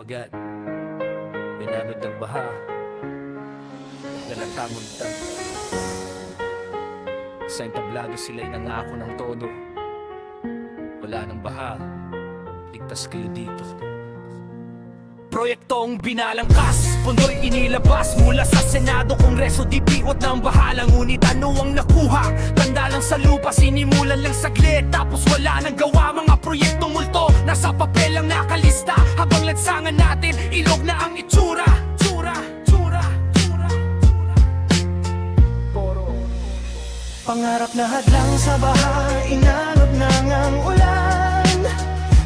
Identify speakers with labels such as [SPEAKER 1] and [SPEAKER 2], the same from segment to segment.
[SPEAKER 1] pamagat, binanod ng baha, nagalatanguntang. Sa entablado sila'y nangako ng todo. Wala ng baha, ligtas kayo dito. Proyektong binalangkas, pondo'y inilabas mula sa Senado, Kongreso, di piwat ng bahala. Ngunit ano ang nakuha? Tanda lang sa lupa, sinimulan lang saglit, tapos wala nang gawa. Mga proyektong multo, nasa papel lang nakalista, habang lansangan natin, ilog na ang itsura.
[SPEAKER 2] Pangarap na hadlang sa baha, inanod na ngang ulan.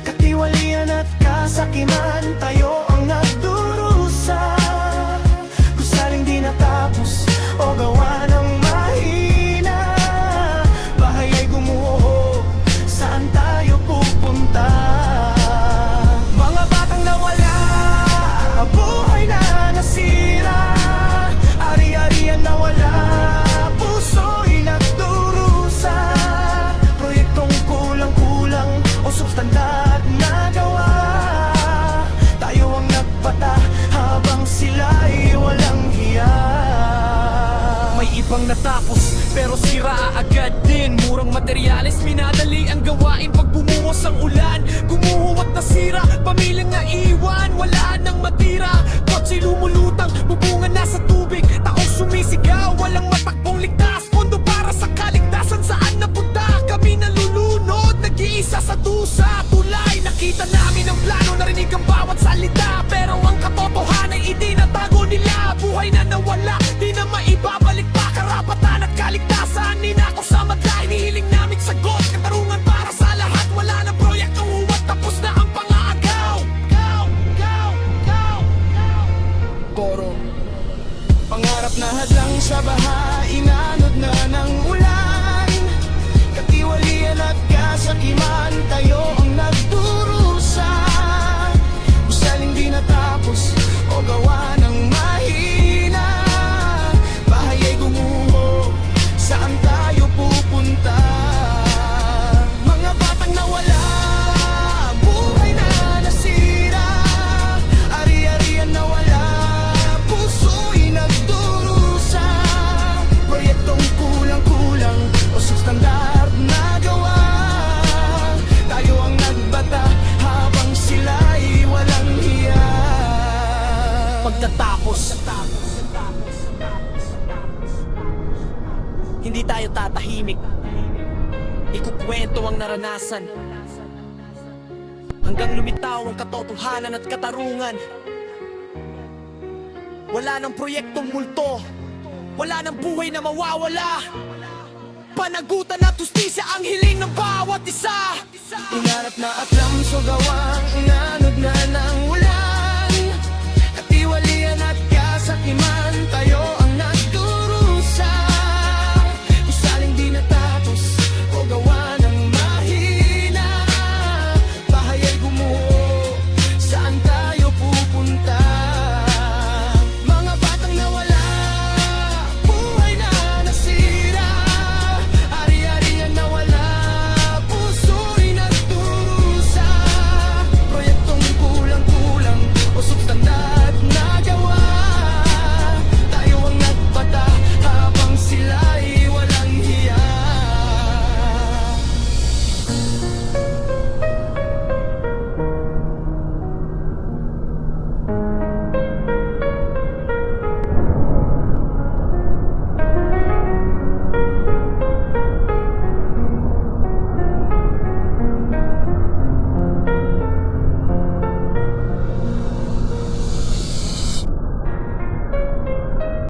[SPEAKER 2] Katiwalian at kasakiman, tayo ang nagdurusa. Gusaling di natapos o gawa ng mahina. Bahay ay gumuho, saan tayo pupunta? Mga batang nawala, buhay na nasira. Ari-arian nawala, puso'y nagdurusa. Proyektong kulang-kulang o substandard na gawa. Tayo ang nagbata habang sila'y walang hiya.
[SPEAKER 1] May ibang natapos pero sira agad din. Murang materyales, minadali ang gawain. Pag bumuhos ang ulan, gumuho at nasira. Pamilyang naiwan, wala nang matira. Kotse lumulutang, bubungan na sa tubig. Taong sumisigaw, walang matakbong ligtas. Pondo para sa kaligtasan, saan napunta? Kami nalulunod, nag-iisa sa dusa. Tulay, nakita namin ang plano, narinig ang bawat salita. Pero ang katotohanan ay itinatago nila. Buhay na nawala, di na maibabalik pa. Karapatan at kaligtasan, ninako sa madla. Hinihiling namin sagot, katarungan para sa lahat. Wala na proyektong huwat, tapos na ang pangagaw.
[SPEAKER 2] Koro. Pangarap na hadlang sa baha, inanod na ng ulan. Katiwalian at kasakiman, tayo ang nagdurusa. Gusaling di natapos o gawa ng mahina. Bahay ay gumuho, saan tayo pupunta? Mga batang nawala, buhay na nasira. Ari-arian nawala, puso'y nagdurusa. Proyektong kulang-kulang o substandard na gawa. Tayo ang nagbata habang sila'y walang hiya.
[SPEAKER 1] Pagtatapos, hindi tayo tatahimik. Ikukwento ang naranasan hanggang lumitaw ang katotohanan at katarungan. Wala nang proyektong multo, wala nang buhay na mawawala. Panagutan at justisya ang hiling ng bawat isa.
[SPEAKER 2] Inarap na at lamso gawang inanod na ng ulan. Katiwalian at kasakiman, tayo